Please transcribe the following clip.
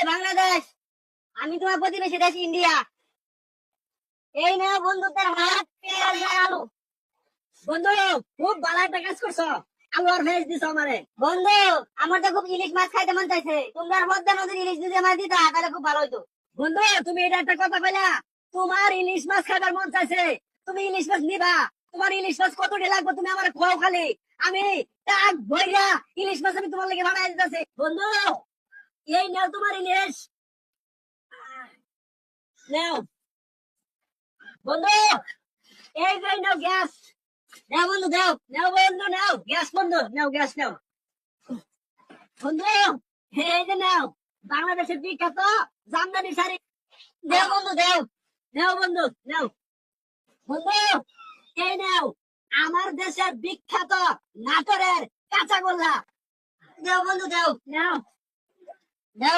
বাংলাদেশ, আমি তোমার প্রতিবেশী দেশ ইন্ডিয়া। এই নাও বন্ধুদের হাত, পেঁয়াজ আর আলু। বন্ধু, খুব ভালো একটা কাজ করছো। আলু আর ভেজ দিছো আমারে। বন্ধু, আমার তো খুব ইলিশ মাছ খাইতে মন চাইছে। তোমরা মধ্যে নদীর ইলিশ যদি আমার দিতা তাহলে খুব ভালো হতো। বন্ধু, তুমি এটা একটা কথা কইলা। তোমার ইলিশ মাছ খাইবার মন চাইছে, তুমি ইলিশ মাছ নিবা। তোমার ইলিশ মাছ কতটি লাগবে তুমি আমার খাও খালি। আমি টাক ভইরা ইলিশ মাছ আমি তোমার লাগি বানাই দিতেছি। বন্ধু, এই নাও তোমার ইলিশ। নাও বন্ধু, এই যে নাও গ্যাস। নাও বন্ধু, দাও নাও বন্ধু, নাও গ্যাস বন্ধু, নাও গ্যাস নাও বন্ধু। এই যে নাও বাংলাদেশের বিখ্যাত জামদানি শাড়ি। দেও বন্ধু, দেও নাও বন্ধু, নাও বন্ধু। এই নাও আমার দেশের বিখ্যাত নাটোরের কাঁচা গোল্লা। দেও বন্ধু, দেও নাও।